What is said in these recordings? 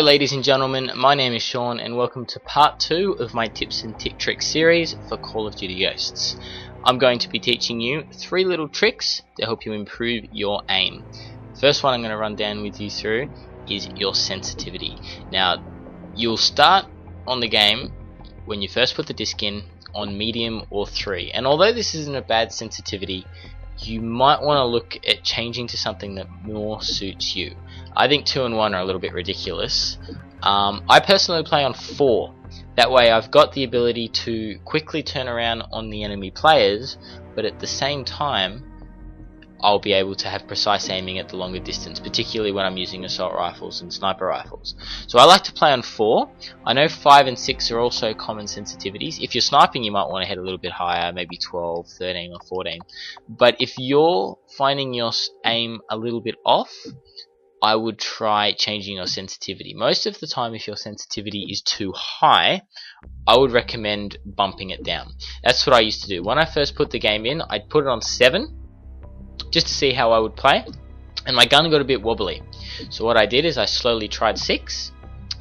Hello ladies and gentlemen, my name is Sean and welcome to part 2 of my tips and tricks series for Call of Duty Ghosts. I'm going to be teaching you 3 little tricks to help you improve your aim. First one I'm going to run down with you through is your sensitivity. Now, you'll start on the game when you first put the disc in on medium or 3, and although this isn't a bad sensitivity, you might want to look at changing to something that more suits you. I think 2 and 1 are a little bit ridiculous. I personally play on 4. That way I've got the ability to quickly turn around on the enemy players, but at the same time I'll be able to have precise aiming at the longer distance, particularly when I'm using assault rifles and sniper rifles. So I like to play on 4. I know 5 and 6 are also common sensitivities. If you're sniping, you might want to head a little bit higher, maybe 12, 13 or 14. But if you're finding your aim a little bit off, I would try changing your sensitivity. Most of the time, if your sensitivity is too high, I would recommend bumping it down. That's what I used to do. When I first put the game in, I'd put it on 7 just to see how I would play, and my gun got a bit wobbly. So what I did is I slowly tried 6,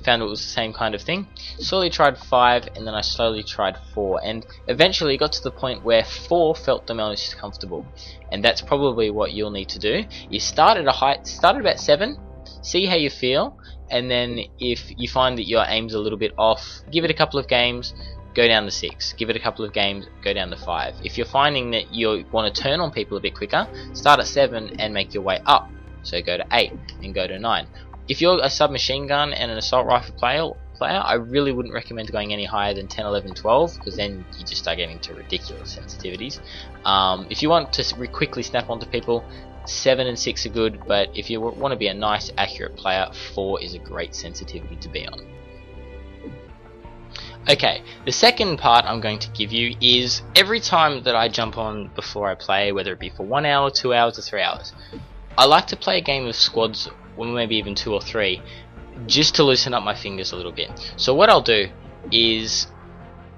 found it was the same kind of thing, slowly tried 5, and then I slowly tried 4, and eventually got to the point where 4 felt the most comfortable. And that's probably what you'll need to do, is start at about 7, see how you feel, and then if you find that your aim's a little bit off, give it a couple of games, go down to 6, give it a couple of games, go down to 5. If you're finding that you want to turn on people a bit quicker, start at 7 and make your way up, so go to 8 and go to 9. If you're a submachine gun and an assault rifle player, I really wouldn't recommend going any higher than 10, 11, 12, because then you just start getting to ridiculous sensitivities. If you want to quickly snap onto people, 7 and 6 are good, but if you want to be a nice, accurate player, 4 is a great sensitivity to be on. Okay, the second part I'm going to give you is every time that I jump on before I play, whether it be for 1 hour, 2 hours or 3 hours, I like to play a game of squads, or maybe even 2 or 3, just to loosen up my fingers a little bit. So what I'll do is,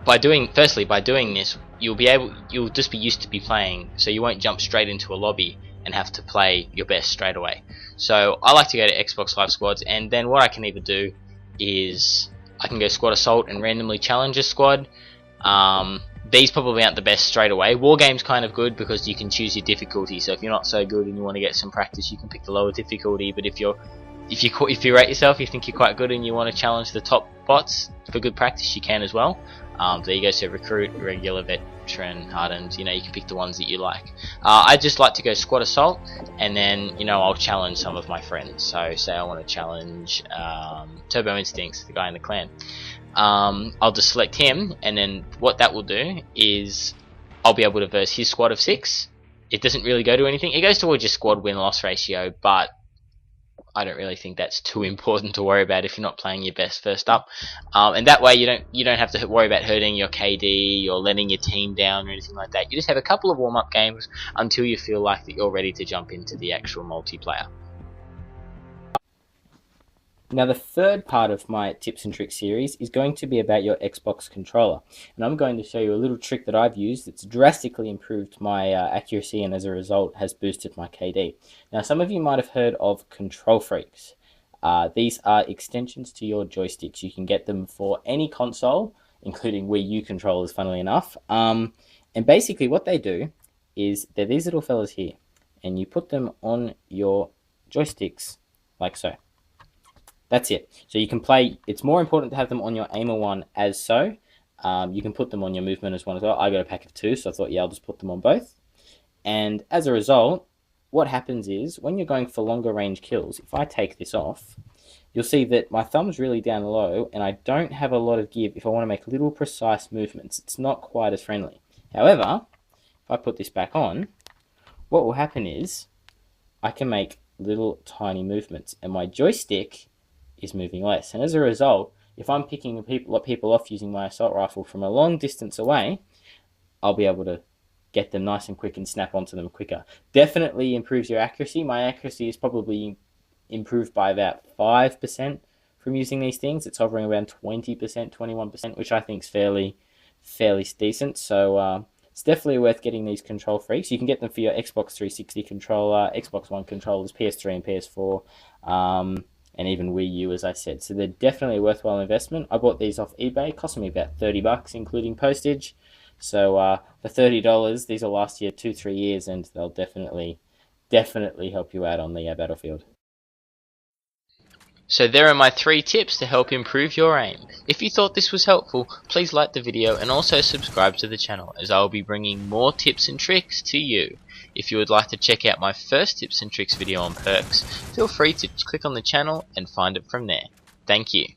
by doing this, you'll just be used to be playing, so you won't jump straight into a lobby and have to play your best straight away. So I like to go to Xbox Live Squads, and then what I can either do is I can go squad assault and randomly challenge a squad. These probably aren't the best straight away. Wargame's kind of good because you can choose your difficulty, so if you're not so good and you want to get some practice, you can pick the lower difficulty. But if you rate yourself, you think you're quite good and you want to challenge the top bots for good practice, you can as well. There you go, so recruit, regular, veteran, hardened, you can pick the ones that you like. I just like to go squad assault, and then I'll challenge some of my friends. So say I want to challenge Turbo Instincts, the guy in the clan. I'll just select him, and then what that will do is I'll be able to verse his squad of 6. It doesn't really go to anything. It goes towards your squad win-loss ratio, but I don't really think that's too important to worry about if you're not playing your best first up. And that way you don't have to worry about hurting your KD or letting your team down or anything like that. You just have a couple of warm-up games until you feel like that you're ready to jump into the actual multiplayer. Now the third part of my tips and tricks series is going to be about your Xbox controller, and I'm going to show you a little trick that I've used that's drastically improved my accuracy, and as a result has boosted my KD. Now some of you might have heard of control freaks. These are extensions to your joysticks. You can get them for any console, including Wii U controllers, funnily enough. And basically what they do is they're these little fellas here, and you put them on your joysticks like so. That's it. So you can play. It's more important to have them on your aimer one as so. You can put them on your movement as one as well. I got a pack of 2, so I thought, yeah, I'll just put them on both. And as a result, what happens is when you're going for longer range kills, if I take this off, you'll see that my thumb's really down low, and I don't have a lot of give if I want to make little precise movements. It's not quite as friendly. However, if I put this back on, what will happen is I can make little tiny movements, and my joystick is moving less. And as a result, if I'm picking people off using my assault rifle from a long distance away, I'll be able to get them nice and quick and snap onto them quicker. Definitely improves your accuracy. My accuracy is probably improved by about 5% from using these things. It's hovering around 20%, 21%, which I think is fairly decent. So it's definitely worth getting these control freaks. You can get them for your Xbox 360 controller, Xbox One controllers, PS3 and PS4. and even Wii U, as I said. So they're definitely a worthwhile investment. I bought these off eBay, cost me about $30, including postage. So for $30, these will last you 2-3 years, and they'll definitely help you out on the battlefield. So there are my 3 tips to help improve your aim. If you thought this was helpful, please like the video and also subscribe to the channel, as I will be bringing more tips and tricks to you. If you would like to check out my first tips and tricks video on perks, feel free to click on the channel and find it from there. Thank you.